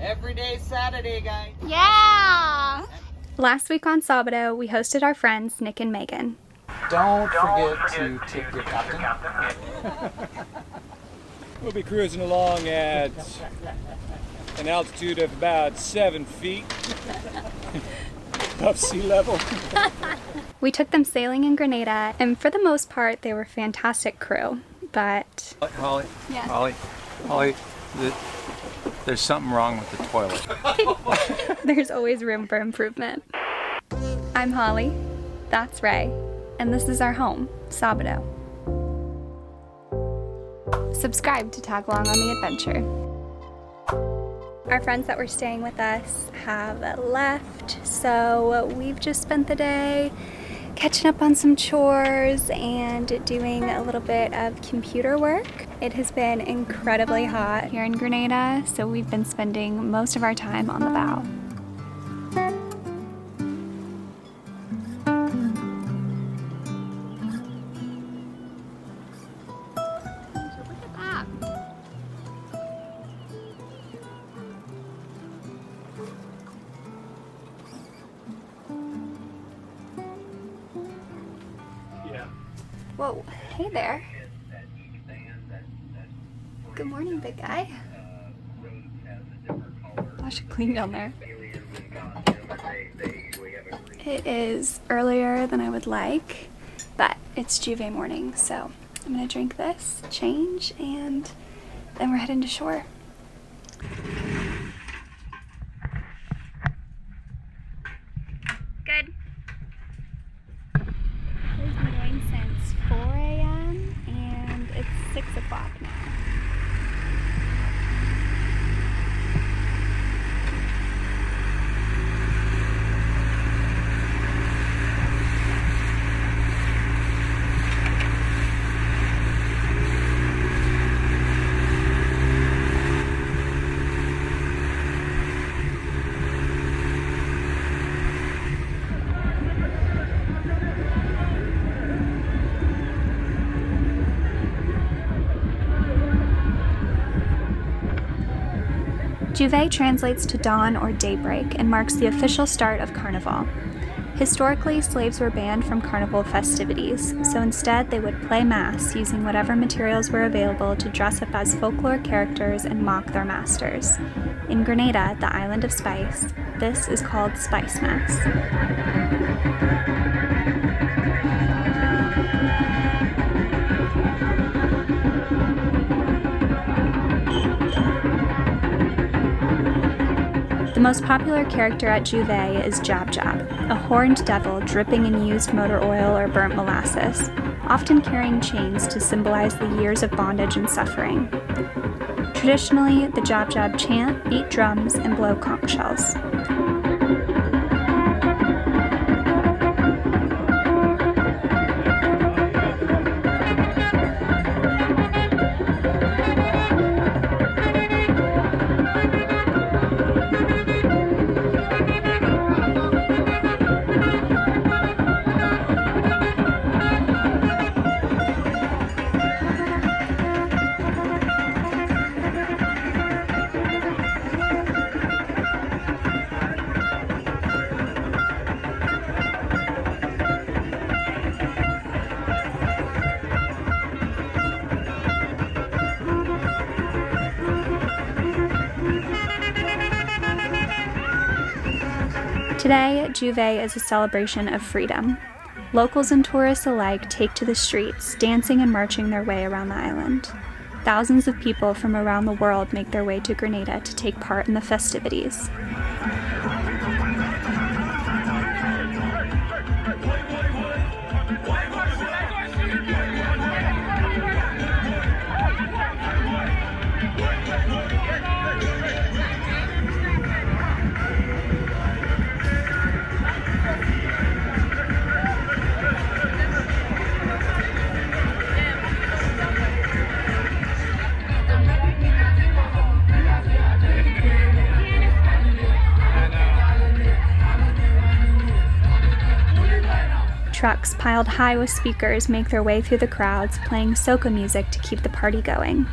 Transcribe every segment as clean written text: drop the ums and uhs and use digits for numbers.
Every day Saturday, guys. Yeah! Last week on Sabado, we hosted our friends Nick and Megan. Don't forget to tip your captain. We'll be cruising along at an altitude of about 7 feet above sea level. We took them sailing in Grenada, and for the most part, they were a fantastic crew, but... Holly, Yeah. Holly, there's something wrong with the toilet. There's always room for improvement. I'm Holly, that's Ray, and this is our home, Sabado. Subscribe to tag along on the adventure. Our friends that were staying with us have left, so we've just spent the day catching up on some chores and doing a little bit of computer work. It has been incredibly hot here in Grenada, so we've been spending most of our time on the bow. Look at that. Whoa, hey there. Good morning, big guy. I should clean down there. It is earlier than I would like, but it's Juve morning, so I'm gonna drink this, change, and then we're heading to shore. Good. It's been going since 4 a.m. and it's 6 o'clock now. Juve translates to dawn or daybreak and marks the official start of Carnival. Historically, slaves were banned from Carnival festivities, so instead they would play mass using whatever materials were available to dress up as folklore characters and mock their masters. In Grenada, the island of Spice, this is called SPICEMAS. The most popular character at Juve is Jab Jab, a horned devil dripping in used motor oil or burnt molasses, often carrying chains to symbolize the years of bondage and suffering. Traditionally, the Jab Jab chant, beat drums, and blow conch shells. Today, Juve is a celebration of freedom. Locals and tourists alike take to the streets, dancing and marching their way around the island. Thousands of people from around the world make their way to Grenada to take part in the festivities. Trucks piled high with speakers make their way through the crowds, playing soca music to keep the party going.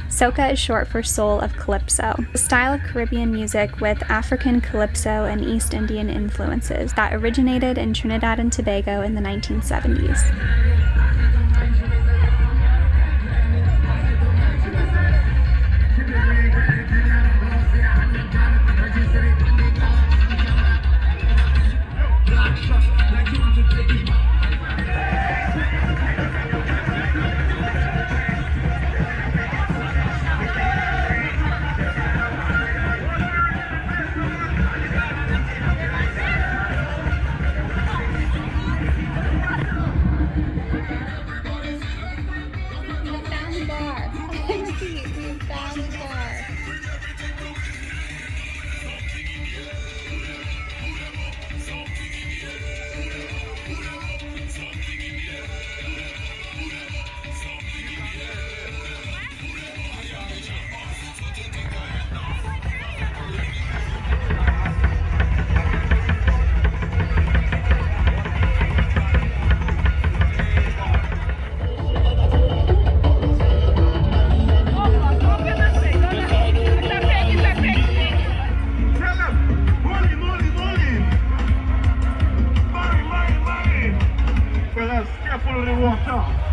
Soca is short for Soul of Calypso, a style of Caribbean music with African calypso and East Indian influences that originated in Trinidad and Tobago in the 1970s.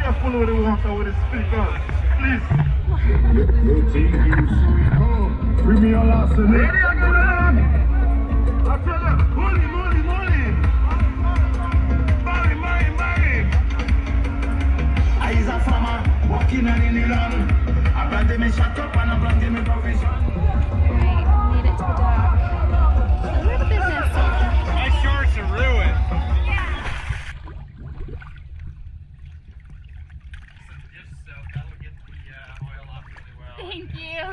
Careful with the water with the speakers, please. Bring me your last name. Ready again? I tell you, holy. Mine. I is a farmer, walking on in the land. I planted me shut up and I planted me profession. Made it to the dock. We're the business. My shorts are ruined. Thank you.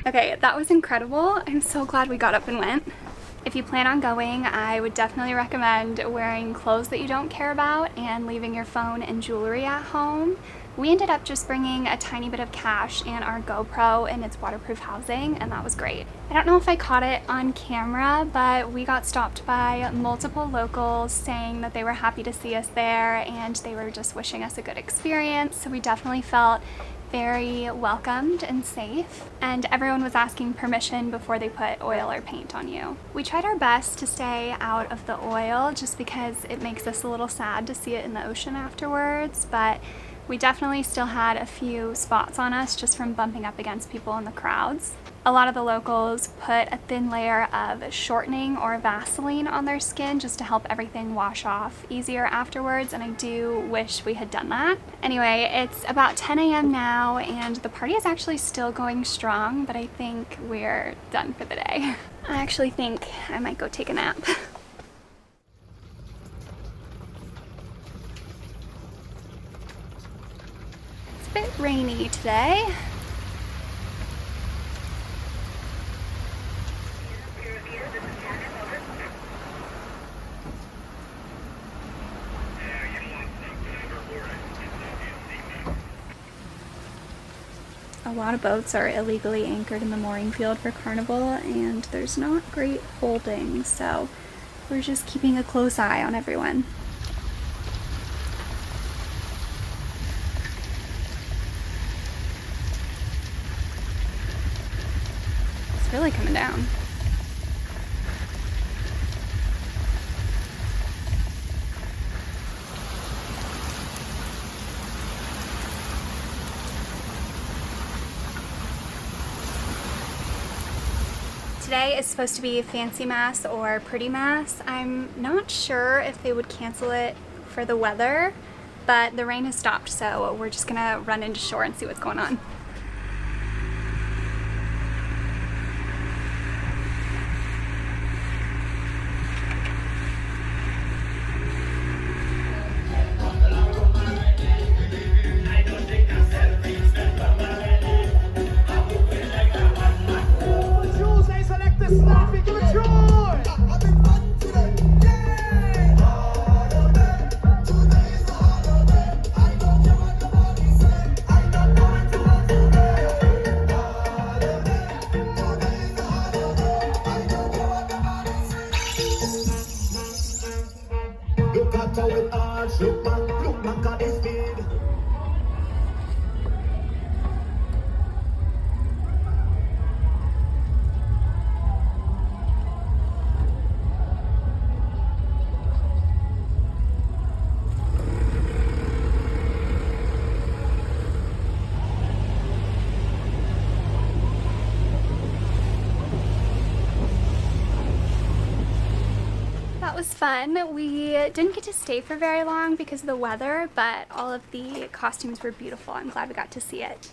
Okay, that was incredible. I'm so glad we got up and went. If you plan on going, I would definitely recommend wearing clothes that you don't care about and leaving your phone and jewelry at home. We ended up just bringing a tiny bit of cash and our GoPro in its waterproof housing, and that was great. I don't know if I caught it on camera, but we got stopped by multiple locals saying that they were happy to see us there and they were just wishing us a good experience, so we definitely felt very welcomed and safe, and everyone was asking permission before they put oil or paint on you. We tried our best to stay out of the oil just because it makes us a little sad to see it in the ocean afterwards, but we definitely still had a few spots on us just from bumping up against people in the crowds. A lot of the locals put a thin layer of shortening or Vaseline on their skin just to help everything wash off easier afterwards, and I do wish we had done that. Anyway, it's about 10 a.m. now and the party is actually still going strong, but I think we're done for the day. I actually think I might go take a nap. It's a bit rainy today. A lot of boats are illegally anchored in the mooring field for Carnival, and there's not great holding, so we're just keeping a close eye on everyone. It's really coming down. Today is supposed to be Fancy Mass or Pretty Mass. I'm not sure if they would cancel it for the weather, but the rain has stopped, so we're just gonna run into shore and see what's going on. matter with arch. Look back at the speed. That was fun. We didn't get to stay for very long because of the weather, but all of the costumes were beautiful. I'm glad we got to see it.